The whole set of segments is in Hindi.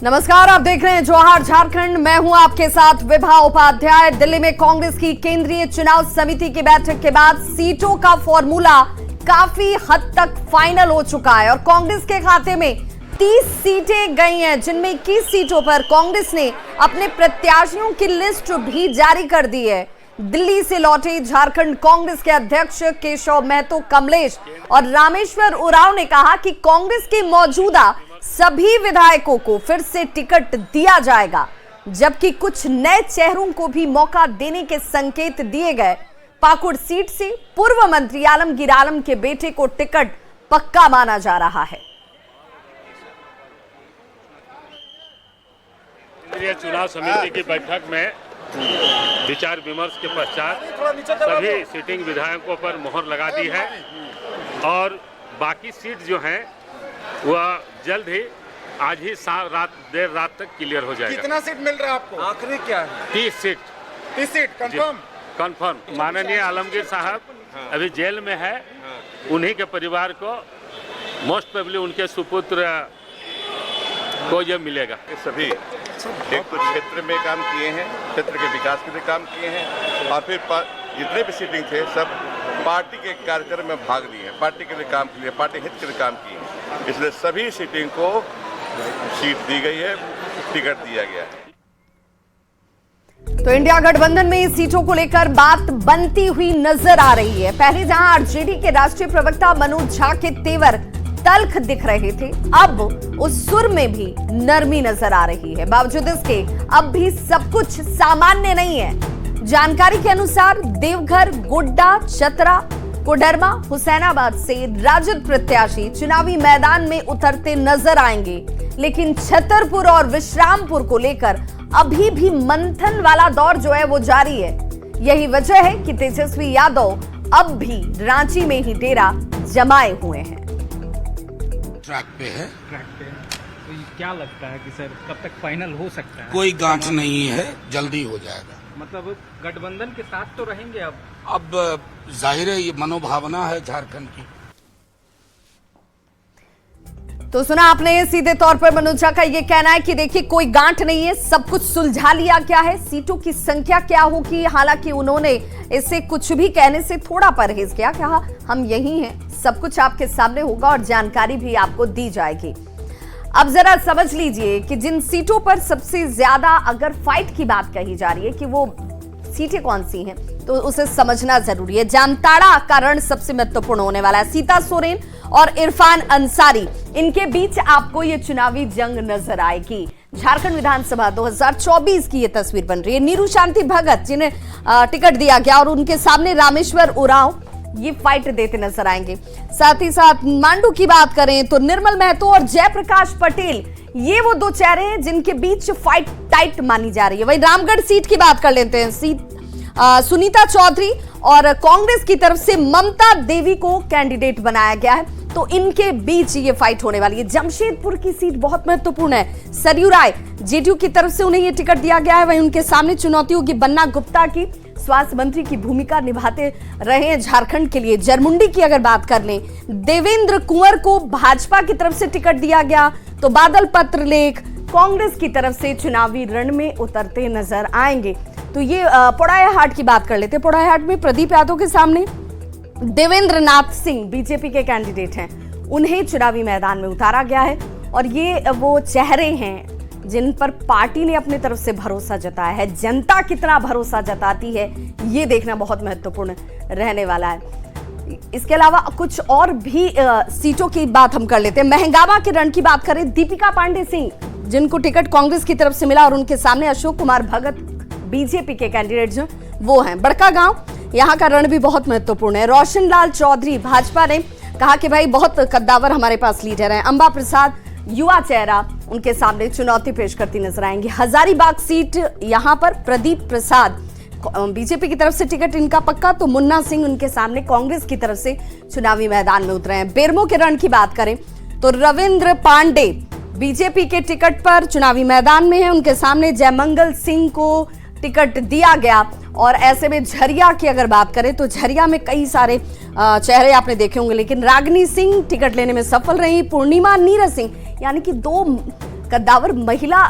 नमस्कार, आप देख रहे हैं जवाहर झारखंड। मैं हूं आपके साथ विभा उपाध्याय। दिल्ली में कांग्रेस की केंद्रीय चुनाव समिति की बैठक के बाद सीटों का फॉर्मूला काफी हद तक फाइनल हो चुका है और कांग्रेस के खाते में 30 सीटें गई हैं, जिनमें 21 सीटों पर कांग्रेस ने अपने प्रत्याशियों की लिस्ट भी जारी कर दी है। दिल्ली से लौटे झारखंड कांग्रेस के अध्यक्ष केशव महतो कमलेश और रामेश्वर उरांव ने कहा कि कांग्रेस के मौजूदा सभी विधायकों को फिर से टिकट दिया जाएगा, जबकि कुछ नए चेहरों को भी मौका देने के संकेत दिए गए। पाकुड़ सीट से पूर्व मंत्री आलमगीर आलम के बेटे को टिकट पक्का माना जा रहा है। केंद्रीय चुनाव समिति की बैठक में विचार विमर्श के पश्चात सभी सिटिंग विधायकों पर मोहर लगा दी है और बाकी सीट जो हैं वह जल्द ही आज ही देर रात तक क्लियर हो जाएगा। कितना सीट मिल रहा है आपको? आखिरी क्या है? 30 सीट। 30 seat confirm? कंफर्म। माननीय आलमगीर साहब अभी जेल में है, उन्हीं के परिवार को मोस्ट प्रोबेबली उनके सुपुत्र को यह मिलेगा। सभी एक तो क्षेत्र में काम किए हैं, क्षेत्र के विकास के लिए काम किए हैं और फिर जितने भी सीटिंग थे सब पार्टी के कार्यक्रम में भाग लिए हैं, पार्टी के लिए काम किए, पार्टी हित के लिए काम किए हैं। इसलिए सभी सीटिंग को सीट दी गई है, टिकट दिया गया है। तो इंडिया गठबंधन में सीटों को लेकर बात बनती हुई नजर आ रही है। पहले जहां आरजेडी के राष्ट्रीय प्रवक्ता मनोज झा के तेवर तल्ख दिख रहे थे, अब उस सुर में भी नरमी नजर आ रही है। बावजूद इसके अब भी सब कुछ सामान्य नहीं है। जानकारी के अनुसार देवघर, गोड्डा, चतरा, कोडरमा, हुसैनाबाद से राजद प्रत्याशी चुनावी मैदान में उतरते नजर आएंगे, लेकिन छतरपुर और विश्रामपुर को लेकर अभी भी मंथन वाला दौर जो है वो जारी है। यही वजह है कि तेजस्वी यादव अब भी रांची में ही डेरा जमाए हुए हैं। ट्रैक पे है। तो ये क्या लगता है कि सर कब तक फाइनल हो सकता है? कोई गांठ नहीं है, जल्दी हो जाएगा। मतलब गठबंधन के साथ तो रहेंगे अब जाहिर है ये मनोभावना है झारखंड की। तो सुना आपने, सीधे तौर पर मनोज झा का ये कहना है कि देखिए कोई गांठ नहीं है, सब कुछ सुलझा लिया गया है। सीटों की संख्या क्या होगी, हालांकि उन्होंने इससे कुछ भी कहने से थोड़ा परहेज किया, कहा हम यही हैं, सब कुछ आपके सामने होगा और जानकारी भी आपको दी जाएगी। अब जरा समझ लीजिए कि जिन सीटों पर सबसे ज्यादा अगर फाइट की बात कही जा रही है कि वो सीटें कौन सी हैं, तो उसे समझना जरूरी है। जामताड़ा का रण सबसे महत्वपूर्ण होने वाला है। सीता सोरेन और इरफान अंसारी, इनके बीच आपको ये चुनावी जंग नजर आएगी। झारखंड विधानसभा 2024 की ये तस्वीर बन रही है। नीरू शांति भगत, जिन्हें टिकट दिया गया, और उनके सामने रामेश्वर उरांव ये फाइट देते नजर आएंगे। साथ ही साथ मांडू की बात करें तो निर्मल महतो और जयप्रकाश पटेल, ये वो दो चेहरे हैं जिनके बीच फाइट टाइट मानी जा रही है। वहीं रामगढ़ सीट की बात कर लेते हैं। सुनीता चौधरी और कांग्रेस की तरफ से ममता देवी को कैंडिडेट बनाया गया है, तो इनके बीच ये फाइट होने वाली है। जमशेदपुर की सीट बहुत महत्वपूर्ण है। सरयू राय, जेडीयू की तरफ से उन्हें ये टिकट दिया गया है। वहीं उनके सामने चुनौती होगी बन्ना गुप्ता की, स्वास्थ्य मंत्री की भूमिका निभाते रहे हैं झारखंड के लिए। जरमुंडी की अगर बात कर लें, देवेंद्र कुंवर को भाजपा की तरफ से टिकट दिया गया, तो बादल पत्रलेख कांग्रेस की तरफ से चुनावी रण में उतरते नजर आएंगे। तो ये पोड़ायाहाट की बात कर लेते हैं। पोड़ायाहाट में प्रदीप यादव के सामने देवेंद्र नाथ सिंह बीजेपी के कैंडिडेट हैं, उन्हें चुनावी मैदान में उतारा गया है और ये वो चेहरे हैं जिन पर पार्टी ने अपनी तरफ से भरोसा जताया है। जनता कितना भरोसा जताती है ये देखना बहुत महत्वपूर्ण रहने वाला है। इसके अलावा कुछ और भी सीटों की बात हम कर लेते हैं। महंगामा के रण की बात करें, दीपिका पांडे सिंह, जिनको टिकट कांग्रेस की तरफ से मिला, और उनके सामने अशोक कुमार भगत बीजेपी के कैंडिडेट जो वो हैं। बड़का गांव, यहाँ का रण भी बहुत महत्वपूर्ण है। रोशन लाल चौधरी, भाजपा ने कहा कि भाई बहुत कद्दावर हमारे पास लीडर हैं। अंबा प्रसाद, युवा चेहरा, उनके सामने चुनौती पेश करती नजर आएंगी। हजारीबाग सीट, यहाँ पर प्रदीप प्रसाद, बीजेपी की तरफ से टिकट इनका पक्का, तो मुन्ना सिंह उनके सामने कांग्रेस की तरफ से चुनावी मैदान में उतरे हैं। बेरमो के रण की बात करें तो रविंद्र पांडे बीजेपी के टिकट पर चुनावी मैदान में है, उनके सामने जयमंगल सिंह को टिकट दिया गया। और ऐसे में झरिया की अगर बात करें तो झरिया में कई सारे चेहरे आपने देखे होंगे, लेकिन रागिनी सिंह टिकट लेने में सफल रही। पूर्णिमा नीरज सिंह, यानी कि दो कद्दावर महिला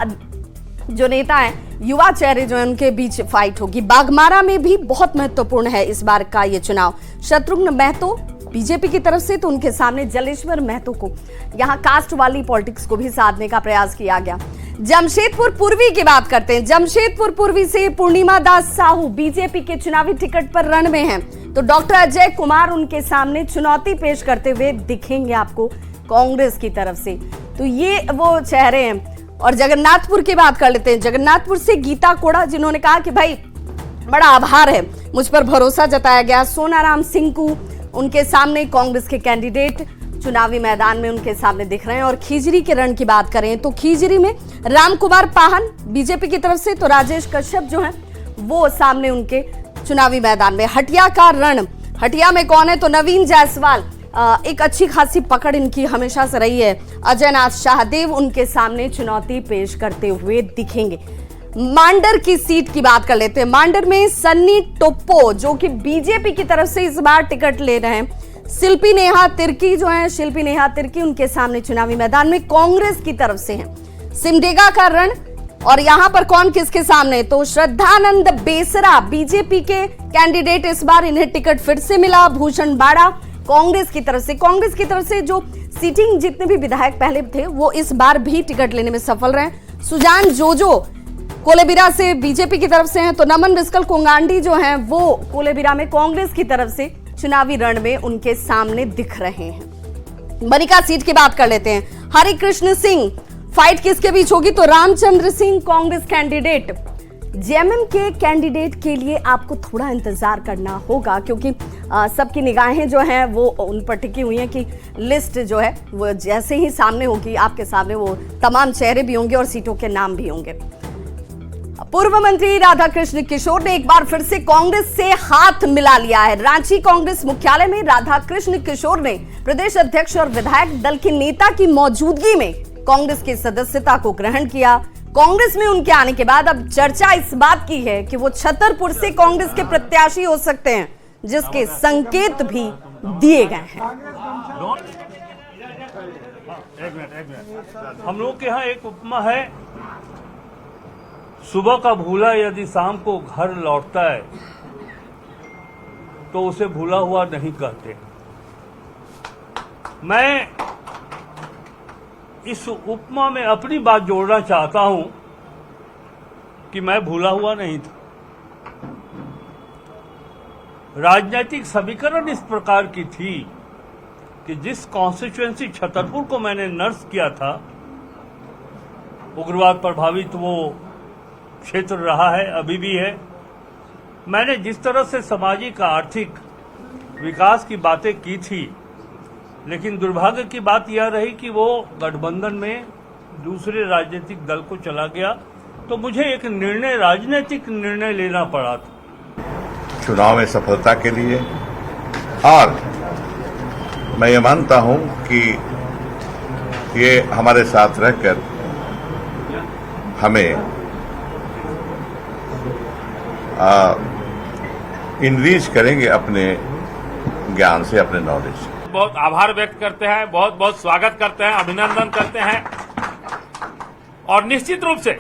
जो नेता हैं, युवा चेहरे जो हैं, उनके बीच फाइट होगी। बाघमारा में भी बहुत महत्वपूर्ण है इस बार का ये चुनाव। शत्रुघ्न महतो बीजेपी की तरफ से, तो उनके सामने जलेश्वर महतो को यहां कास्ट वाली पॉलिटिक्स को भी साधने का प्रयास किया गया। जमशेदपुर पूर्वी की बात करते हैं। जमशेदपुर पूर्वी से पूर्णिमा दास साहू बीजेपी के चुनावी टिकट पर रण में हैं, तो डॉक्टर अजय कुमार उनके सामने चुनौती पेश करते हुए दिखेंगे आपको कांग्रेस की तरफ से। तो ये वो चेहरे हैं। और जगन्नाथपुर की बात कर लेते हैं। जगन्नाथपुर से गीता कोड़ा, जिन्होंने कहा कि भाई बड़ा आभार है, मुझ पर भरोसा जताया गया। सोनाराम सिंकू उनके सामने कांग्रेस के कैंडिडेट चुनावी मैदान में उनके सामने दिख रहे हैं। और खीजरी के रण की बात करें तो खीजरी में रामकुमार पाहन बीजेपी की तरफ से, तो राजेश कश्यप जो हैं वो सामने उनके चुनावी मैदान में। हटिया का रण, हटिया में कौन है तो नवीन जायसवाल, एक अच्छी खासी पकड़ इनकी हमेशा से रही है। अजयनाथ शाहदेव उनके सामने चुनौती पेश करते हुए दिखेंगे। मांडर की सीट की बात कर लेते हैं। मांडर में सन्नी टोप्पो जो कि बीजेपी की तरफ से इस बार टिकट ले रहे हैं। शिल्पी नेहा तिर्की जो है, शिल्पी नेहा तिर्की उनके सामने चुनावी मैदान में कांग्रेस की तरफ से हैं। सिमडेगा का रण, और यहां पर कौन किसके सामने तो श्रद्धानंद बेसरा बीजेपी के कैंडिडेट, इस बार इन्हें टिकट फिर से मिला। भूषण बाड़ा कांग्रेस की तरफ से जो सीटिंग जितने भी विधायक पहले थे वो इस बार भी टिकट लेने में सफल रहे। सुजान जोजो कोलेबिरा से बीजेपी की तरफ से हैं, तो नमन बिस्कल कोंगांडी जो हैं वो कोलेबिरा में कांग्रेस की तरफ से चुनावी रण में उनके सामने दिख रहे हैं। बनिका सीट की बात कर लेते हैं। हरिकृष्ण सिंह, फाइट किसके बीच होगी तो रामचंद्र सिंह कांग्रेस कैंडिडेट। जेएमएम के कैंडिडेट के लिए आपको थोड़ा इंतजार करना होगा, क्योंकि सबकी निगाहें जो हैं वो उन पर टिकी हुई हैं कि लिस्ट जो है वो जैसे ही सामने होगी आपके सामने वो तमाम चेहरे भी होंगे और सीटों के नाम भी होंगे। पूर्व मंत्री राधाकृष्ण किशोर ने एक बार फिर से कांग्रेस से हाथ मिला लिया है। रांची कांग्रेस मुख्यालय में राधाकृष्ण किशोर ने प्रदेश अध्यक्ष और विधायक दल के नेता की मौजूदगी में कांग्रेस की सदस्यता को ग्रहण किया। कांग्रेस में उनके आने के बाद अब चर्चा इस बात की है कि वो छतरपुर से कांग्रेस के प्रत्याशी हो सकते हैं, जिसके संकेत भी दिए गए हैं। हम लोग के यहाँ एक उपमा है, सुबह का भूला यदि शाम को घर लौटता है तो उसे भूला हुआ नहीं कहते। मैं इस उपमा में अपनी बात जोड़ना चाहता हूं कि मैं भूला हुआ नहीं था। राजनीतिक समीकरण इस प्रकार की थी कि जिस कॉन्स्टिट्यूएंसी छतरपुर को मैंने नर्स किया था, उग्रवाद प्रभावित वो क्षेत्र रहा है, अभी भी है। मैंने जिस तरह से सामाजिक आर्थिक विकास की बातें की थी, लेकिन दुर्भाग्य की बात यह रही कि वो गठबंधन में दूसरे राजनीतिक दल को चला गया, तो मुझे एक निर्णय, राजनीतिक निर्णय लेना पड़ा था चुनाव में सफलता के लिए। और मैं ये मानता हूं कि ये हमारे साथ रहकर हमें इनरीच करेंगे अपने ज्ञान से, अपने नॉलेज से। बहुत आभार व्यक्त करते हैं, बहुत बहुत स्वागत करते हैं, अभिनंदन करते हैं। और निश्चित रूप से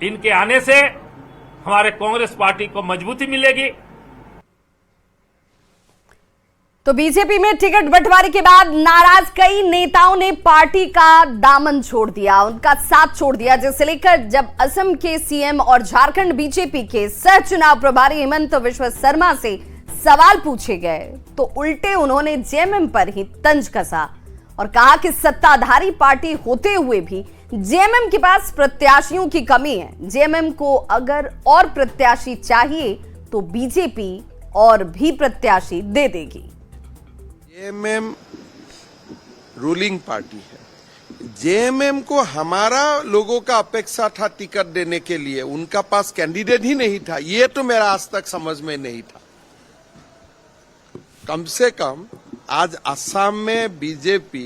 इनके आने से हमारे कांग्रेस पार्टी को मजबूती मिलेगी। तो बीजेपी में टिकट बंटवारे के बाद नाराज कई नेताओं ने पार्टी का दामन छोड़ दिया, उनका साथ छोड़ दिया, जिसे लेकर जब असम के सीएम और झारखंड बीजेपी के सह चुनाव प्रभारी हेमंत बिस्वा शर्मा से सवाल पूछे गए तो उल्टे उन्होंने जेएमएम पर ही तंज कसा और कहा कि सत्ताधारी पार्टी होते हुए भी जेएमएम के पास प्रत्याशियों की कमी है। जेएमएम को अगर और प्रत्याशी चाहिए तो बीजेपी और भी प्रत्याशी दे देगी। जेएमएम रूलिंग पार्टी है। जेएमएम को हमारा लोगों का अपेक्षा था टिकट देने के लिए, उनका पास कैंडिडेट ही नहीं था। ये तो मेरा आज तक समझ में नहीं था। कम से कम आज असम में बीजेपी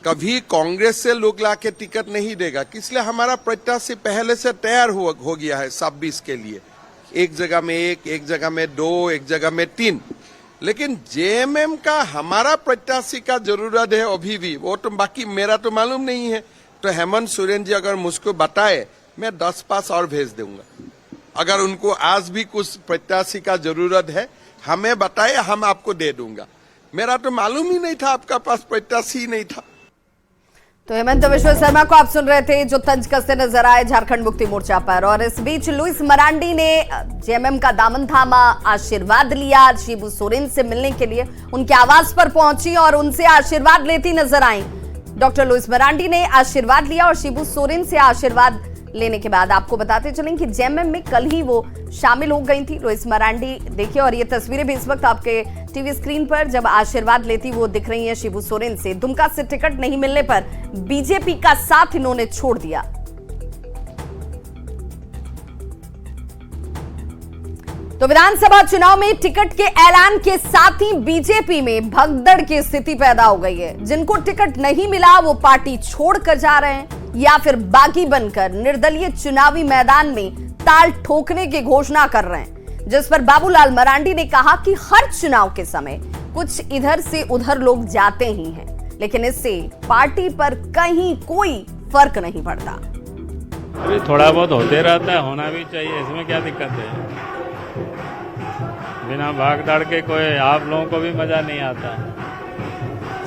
कभी कांग्रेस से लोग लाके टिकट नहीं देगा, इसलिए हमारा प्रत्याशी पहले से तैयार हो गया है 26 के लिए। एक जगह में एक जगह में 2, एक जगह में 3। लेकिन जेएमएम का हमारा प्रत्याशी का जरूरत है अभी भी, वो तो बाकी मेरा तो मालूम नहीं है। डॉक्टर हेमंत सोरेन जी अगर मुझको बताए, मैं 10 पास और भेज दूंगा। अगर उनको आज भी कुछ प्रत्याशी का जरूरत है, हमें बताए, हम आपको दे दूंगा। मेरा तो मालूम ही नहीं था आपका पास प्रत्याशी ही नहीं था। तो हेमंत बिश्व शर्मा को आप सुन रहे थे, जो तंज कसते नजर आए झारखंड मुक्ति मोर्चा पर। और इस बीच लुइस मरांडी ने जेएमएम का दामन थामा, आशीर्वाद लिया। शिबू सोरेन से मिलने के लिए उनके आवास पर पहुंची और उनसे आशीर्वाद लेती नजर आई। डॉक्टर लुइस मरांडी ने आशीर्वाद लिया और शिबू सोरेन से आशीर्वाद लेने के बाद आपको बताते चलें कि जेएमएम में कल ही वो शामिल हो गई थी लुइस मरांडी। देखिए, और ये तस्वीरें भी इस वक्त आपके टीवी स्क्रीन पर जब आशीर्वाद लेती वो दिख रही हैं शिबू सोरेन से। दुमका से टिकट नहीं मिलने पर बीजेपी का साथ इन्होंने छोड़ दिया। तो विधानसभा चुनाव में टिकट के ऐलान के साथ ही बीजेपी में भगदड़ की स्थिति पैदा हो गई है। जिनको टिकट नहीं मिला वो पार्टी छोड़कर जा रहे हैं या फिर बागी बनकर निर्दलीय चुनावी मैदान में ताल ठोकने की घोषणा कर रहे हैं, जिस पर बाबूलाल मरांडी ने कहा कि हर चुनाव के समय कुछ इधर से उधर लोग जाते ही हैं, लेकिन इससे पार्टी पर कहीं कोई फर्क नहीं पड़ता। अभी थोड़ा बहुत होते रहता है, होना भी चाहिए, इसमें क्या दिक्कत है। बिना भाग दौड़ के कोई आप लोगों को भी मजा नहीं आता,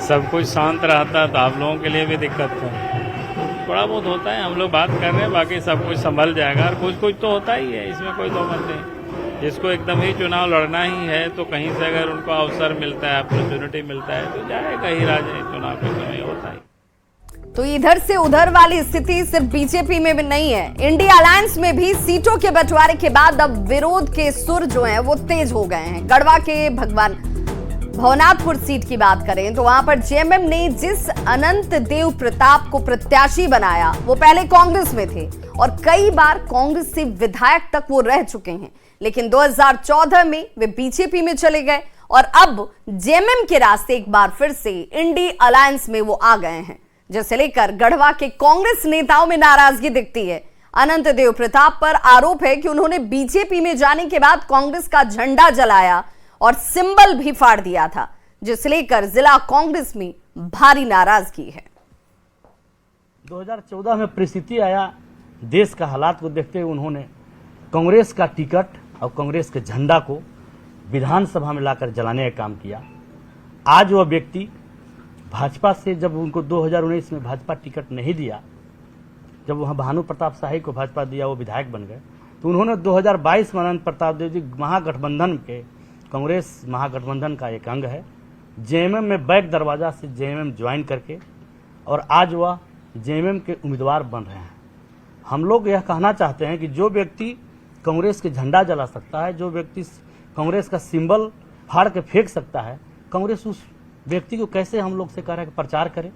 सब कुछ शांत रहता तो आप लोगों के लिए भी दिक्कत है। थोड़ा बहुत होता है, हम लोग बात कर रहे हैं, बाकी सब कुछ संभल जाएगा। और कुछ कुछ तो होता ही है, इसमें कोई दो मत नहीं। जिसको एकदम ही चुनाव लड़ना ही है तो कहीं से अगर उनको अवसर मिलता है, अपॉर्चुनिटी मिलता है तो जाएगा ही। राजनीतिक चुनाव के समय होता है। तो इधर से उधर वाली स्थिति सिर्फ बीजेपी में भी नहीं है, इंडिया अलायंस में भी सीटों के बंटवारे के बाद अब विरोध के सुर जो हैं वो तेज हो गए हैं। गढ़वा के भवनाथपुर सीट की बात करें तो वहां पर जेएमएम ने जिस अनंत देव प्रताप को प्रत्याशी बनाया वो पहले कांग्रेस में थे और कई बार कांग्रेस से विधायक तक वो रह चुके हैं, लेकिन 2014 में वे बीजेपी में चले गए और अब जेएमएम के रास्ते एक बार फिर से इंडिया अलायंस में वो आ गए हैं, जिसे लेकर गढ़वा के कांग्रेस नेताओं में नाराजगी दिखती है। अनंत देव प्रताप पर आरोप है कि उन्होंने बीजेपी में जाने के बाद कांग्रेस का झंडा जलाया और सिंबल भी फाड़ दिया था, जिसे लेकर जिला कांग्रेस में भारी नाराजगी है। 2014 में परिस्थिति आया, देश का हालात को देखते हुए उन्होंने कांग्रेस का टिकट और कांग्रेस के झंडा को विधानसभा में लाकर जलाने का काम किया। आज वह व्यक्ति भाजपा से, जब उनको 2019 में भाजपा टिकट नहीं दिया, जब वहां भानु प्रताप शाही को भाजपा दिया, वो विधायक बन गए, तो उन्होंने 2022 में अनंत प्रताप देव जी महागठबंधन के, कांग्रेस महागठबंधन का एक अंग है, जेएमएम में बैक दरवाजा से जेएमएम ज्वाइन करके और आज वह जेएमएम के उम्मीदवार बन रहे हैं। हम लोग यह कहना चाहते हैं कि जो व्यक्ति कांग्रेस के झंडा जला सकता है, जो व्यक्ति कांग्रेस का सिंबल फाड़ के फेंक सकता है, कांग्रेस उस व्यक्ति को कैसे हम लोग से कह रहे हैं कि प्रचार करें।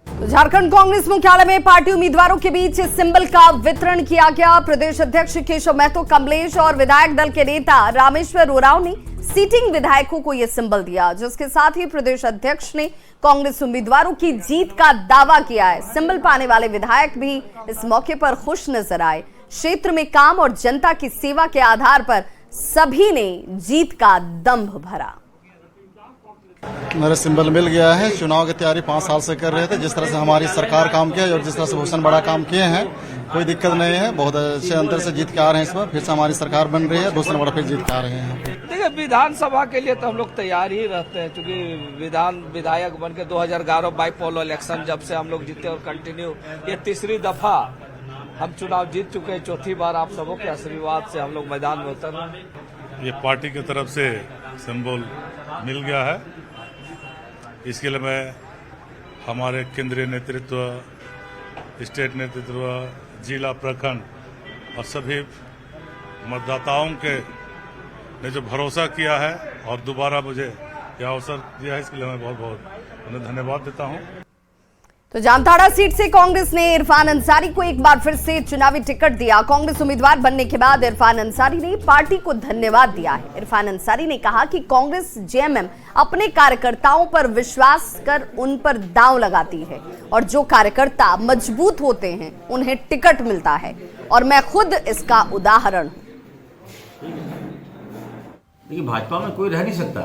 तो झारखंड कांग्रेस मुख्यालय में पार्टी उम्मीदवारों के बीच सिंबल का वितरण किया गया। प्रदेश अध्यक्ष केशव महतो कमलेश और विधायक दल के नेता रामेश्वर उरांव ने सीटिंग विधायकों को यह सिंबल दिया, जिसके साथ ही प्रदेश अध्यक्ष ने कांग्रेस उम्मीदवारों की जीत का दावा किया है। सिंबल पाने वाले विधायक भी इस मौके पर खुश नजर आए। क्षेत्र में काम और जनता की सेवा के आधार पर सभी ने जीत का दंभ भरा। मेरा सिंबल मिल गया है। चुनाव की तैयारी 5 साल से कर रहे थे। जिस तरह से हमारी सरकार काम किया और जिस तरह से भूषण बड़ा काम किए हैं, कोई दिक्कत नहीं है। बहुत अच्छे अंतर से जीत के आ रहे हैं। इस बार फिर से हमारी सरकार बन रही है, भूषण बड़ा फिर जीत के आ रहे हैं। देखिए, विधानसभा के लिए तो हम लोग तैयार ही रहते हैं, क्योंकि विधायक बन के 2011 बाईपोल इलेक्शन जब से हम लोग जीते और कंटिन्यू ये तीसरी दफा हम चुनाव जीत चुके हैं। चौथी बार आप सबों के आशीर्वाद से हम लोग मैदान में उतर रहे हैं। ये पार्टी की तरफ से सिंबल मिल गया है। इसके लिए मैं हमारे केंद्रीय नेतृत्व, स्टेट नेतृत्व, जिला प्रखंड और सभी मतदाताओं के ने जो भरोसा किया है और दोबारा मुझे यह अवसर दिया है, इसके लिए मैं बहुत बहुत उन्हें धन्यवाद देता हूं। तो जामताड़ा सीट से कांग्रेस ने इरफान अंसारी को एक बार फिर से चुनावी टिकट दिया। कांग्रेस उम्मीदवार बनने के बाद इरफान अंसारी ने पार्टी को धन्यवाद दिया है। इरफान अंसारी ने कहा कि कांग्रेस जेएमएम अपने कार्यकर्ताओं पर विश्वास कर उन पर दांव लगाती है और जो कार्यकर्ता मजबूत होते हैं उन्हें टिकट मिलता है और मैं खुद इसका उदाहरण हूं। देखिए, भाजपा में कोई रह नहीं सकता।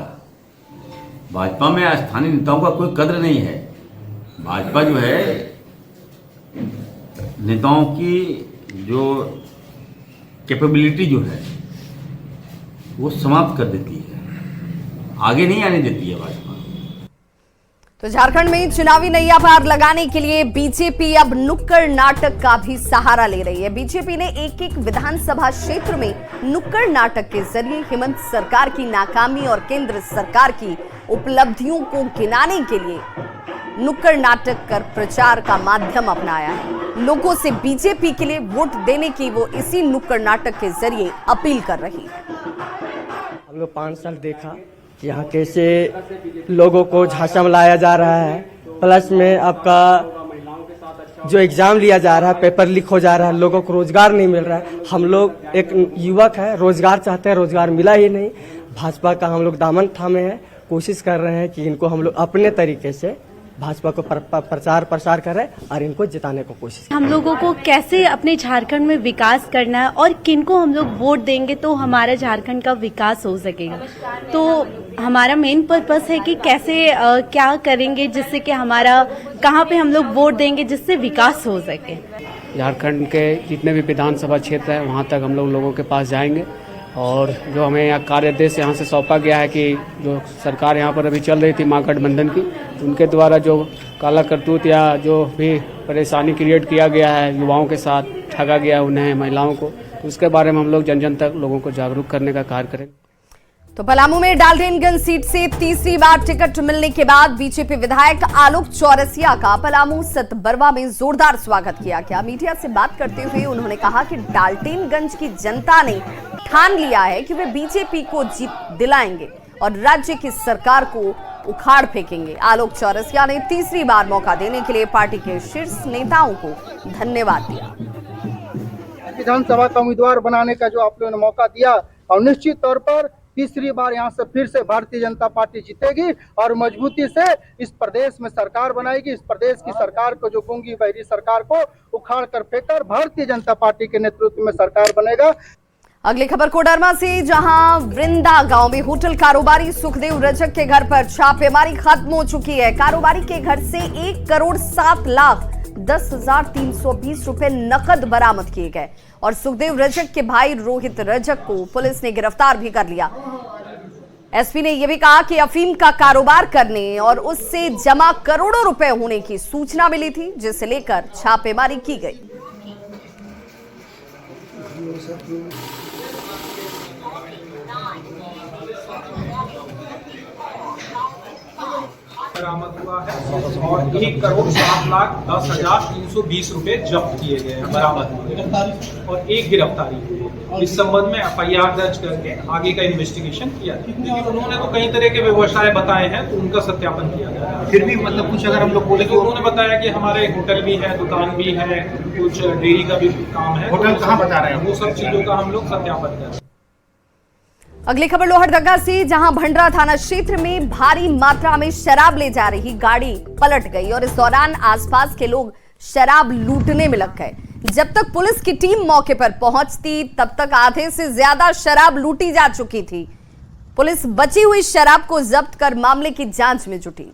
भाजपा में स्थानीय नेताओं का कोई कद्र नहीं है। भाजपा जो है नेताओं की जो कैपेबिलिटी जो है वो समाप्त कर देती है, आगे नहीं आने देती है भाजपा। तो झारखंड में चुनावी नैया पार लगाने के लिए बीजेपी अब नुक्कड़ नाटक का भी सहारा ले रही है। बीजेपी ने एक एक विधानसभा क्षेत्र में नुक्कड़ नाटक के जरिए हेमंत सरकार की नाकामी और केंद्र सरकार की उपलब्धियों को गिनाने के लिए नुक्कड़ नाटक कर प्रचार का माध्यम अपनाया है। लोगों से बीजेपी के लिए वोट देने की वो इसी नुक्कड़ नाटक के जरिए अपील कर रही है। हम लोग 5 साल देखा यहाँ कैसे लोगों को झांसा में लाया जा रहा है, प्लस में आपका जो एग्जाम लिया जा रहा है पेपर लीक हो जा रहा है, लोगों को रोजगार नहीं मिल रहा है। हम लोग एक युवक है, रोजगार चाहते हैं, रोजगार मिला ही नहीं। भाजपा का हम लोग दामन थामे हैं, कोशिश कर रहे हैं कि इनको हम लोग अपने तरीके से भाजपा को प्रचार प्रसार करें और इनको जिताने को कोशिश करें। हम लोगों को कैसे अपने झारखंड में विकास करना है और किनको हम लोग वोट देंगे तो हमारा झारखंड का विकास हो सकेगा। तो हमारा मेन पर्पस है कि कैसे क्या करेंगे जिससे कि हमारा कहाँ पे हम लोग वोट देंगे जिससे विकास हो सके। झारखंड के जितने भी विधानसभा क्षेत्र है वहाँ तक हम लोगों के पास जाएंगे और जो हमें यहाँ कार्यादेश यहाँ से सौंपा गया है कि जो सरकार यहाँ पर अभी चल रही थी महागठबंधन की, उनके द्वारा जो काला करतूत या जो भी परेशानी क्रिएट किया गया है, युवाओं के साथ ठगा गया है उन्हें, महिलाओं को, तो उसके बारे में हम लोग जन जन तक लोगों को जागरूक करने का कार्य करेंगे। तो पलामू में डाल्टनगंज सीट से तीसरी बार टिकट मिलने के बाद बीजेपी विधायक आलोक चौरसिया का पलामू सतबरवा में जोरदार स्वागत किया गया। मीडिया से बात करते हुए उन्होंने कहा कि डाल्टनगंज की जनता ने ठान लिया है कि वे बीजेपी को जीत दिलाएंगे और राज्य की सरकार को उखाड़ फेंकेंगे। आलोक चौरसिया ने तीसरी बार मौका देने के लिए पार्टी के शीर्ष नेताओं को धन्यवाद दिया। विधानसभा का उम्मीदवार बनाने का जो आप लोगों ने मौका दिया और निश्चित तौर पर तीसरी बार यहाँ से फिर से भारतीय जनता पार्टी जीतेगी और मजबूती से इस प्रदेश में सरकार बनाएगी। इस प्रदेश की सरकार को, जो गूंगी बहरी सरकार को उखाड़ कर फेंककर भारतीय जनता पार्टी के नेतृत्व में सरकार बनेगा। अगली खबर कोडरमा से, जहां वृंदा गांव में होटल कारोबारी सुखदेव रजक के घर पर छापेमारी खत्म हो चुकी है। कारोबारी के घर से 1,07,10,320 रुपए नकद बरामद किए गए और सुखदेव रजक के भाई रोहित रजक को पुलिस ने गिरफ्तार भी कर लिया। एसपी ने यह भी कहा कि अफीम का कारोबार करने और उससे जमा करोड़ों रुपए होने की सूचना मिली थी, जिसे लेकर छापेमारी की गई। बरामद हुआ है और 1,07,10,320 रुपए जब्त किए गए हैं, बरामद हुए और एक गिरफ्तारी हुई। इस संबंध में FIR दर्ज करके आगे का इन्वेस्टिगेशन किया। क्योंकि उन्होंने तो कई तरह के व्यवसाय बताए हैं तो उनका सत्यापन किया गया। फिर भी मतलब कुछ अगर हम लोग बोले कि उन्होंने बताया कि हमारे होटल भी है, दुकान भी है, कुछ डेयरी का भी काम है। होटल कहाँ बता रहे हैं, वो सब चीजों का हम लोग सत्यापन कर रहे हैं। अगली खबर लोहरदगा से, जहां भंडरा थाना क्षेत्र में भारी मात्रा में शराब ले जा रही गाड़ी पलट गई और इस दौरान आसपास के लोग शराब लूटने में लग गए। जब तक पुलिस की टीम मौके पर पहुंचती तब तक आधे से ज्यादा शराब लूटी जा चुकी थी। पुलिस बची हुई शराब को जब्त कर मामले की जांच में जुटी।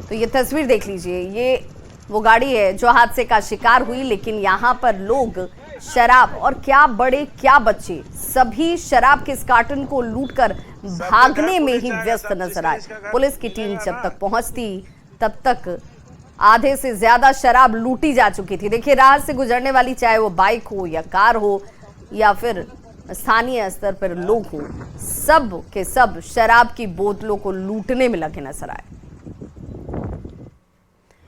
तो ये तस्वीर देख लीजिए, ये वो गाड़ी है जो हादसे का शिकार हुई, लेकिन यहां पर लोग शराब और क्या बड़े क्या बच्चे सभी शराब के इस कार्टन को लूटकर भागने में ही व्यस्त नजर आए। पुलिस की टीम जब तक पहुंचती तब तक आधे से ज्यादा शराब लूटी जा चुकी थी। देखिए, राह से गुजरने वाली, चाहे वो बाइक हो या कार हो या फिर स्थानीय स्तर पर लोग हो, सब के सब शराब की बोतलों को लूटने में लगे नजर आए।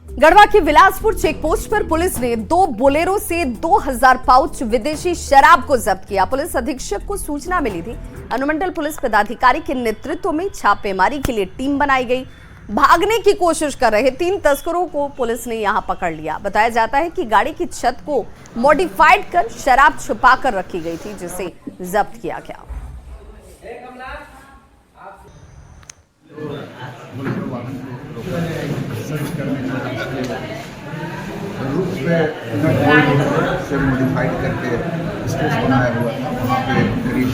गढ़वा की विलासपुर चेकपोस्ट पर पुलिस ने 2 बोलेरो से 2000 पाउच विदेशी शराब को जब्त किया। पुलिस अधीक्षक को सूचना मिली थी। अनुमंडल पुलिस पदाधिकारी के नेतृत्व में छापेमारी के लिए टीम बनाई गई। भागने की कोशिश कर रहे 3 तस्करों को पुलिस ने यहां पकड़ लिया। बताया जाता है कि गाड़ी की छत को मॉडिफाइड कर शराब छुपाकर रखी गई थी, जिसे जब्त किया गया। रूप से मॉडिफाइड करके स्पेस बनाया हुआ था। वहाँ पे करीब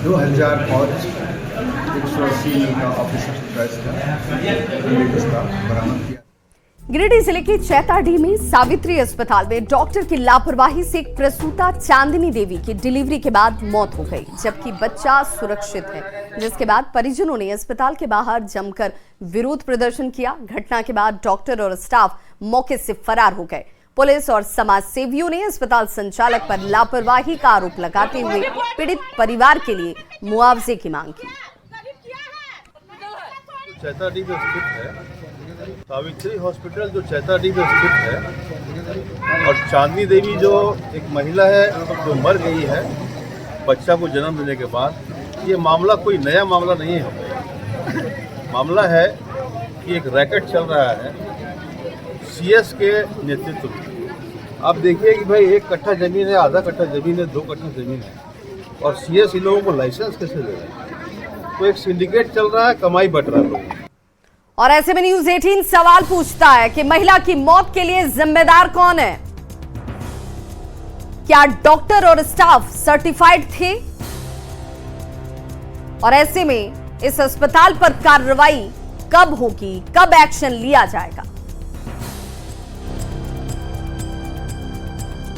2000 पाउच 180 का ऑफिसर प्राइस का लेटेस्ट का बरामद किया। गिरिडीह जिले के चैताडीह में सावित्री अस्पताल में डॉक्टर की लापरवाही से एक प्रसूता चांदनी देवी की डिलीवरी के बाद मौत हो गई, जबकि बच्चा सुरक्षित है, जिसके बाद परिजनों ने अस्पताल के बाहर जमकर विरोध प्रदर्शन किया। घटना के बाद डॉक्टर और स्टाफ मौके से फरार हो गए। पुलिस और समाज सेवियों ने अस्पताल संचालक पर लापरवाही का आरोप लगाते हुए पीड़ित परिवार के लिए मुआवजे की मांग की। चैताडीह में स्थित है सावित्री हॉस्पिटल, जो चैताडीह में स्थित है, और चांदनी देवी जो एक महिला है जो मर गई है बच्चा को जन्म देने के बाद, ये मामला कोई नया मामला नहीं है। मामला है कि एक रैकेट चल रहा है सीएस के नेतृत्व में। आप देखिए कि भाई 1 कट्ठा जमीन है, आधा कट्ठा जमीन है, 2 कट्ठा जमीन है, और सीएस इन लोगों को लाइसेंस कैसे दे रहा है? तो एक सिंडिकेट चल रहा है, कमाई बट रहा है। और ऐसे में न्यूज 18 सवाल पूछता है कि महिला की मौत के लिए जिम्मेदार कौन है? क्या डॉक्टर और स्टाफ सर्टिफाइड थे? और ऐसे में इस अस्पताल पर कार्रवाई कब होगी, कब एक्शन लिया जाएगा?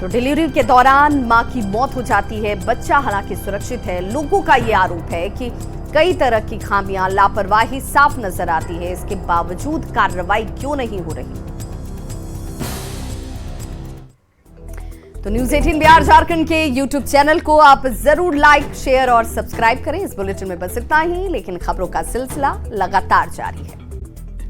तो डिलीवरी के दौरान मां की मौत हो जाती है, बच्चा हालांकि सुरक्षित है। लोगों का यह आरोप है कि कई तरह की खामियां, लापरवाही साफ नजर आती है, इसके बावजूद कार्रवाई क्यों नहीं हो रही? तो न्यूज 18 बिहार झारखंड के यूट्यूब चैनल को आप जरूर लाइक, शेयर और सब्सक्राइब करें। इस बुलेटिन में बस इतना ही, लेकिन खबरों का सिलसिला लगातार जारी है।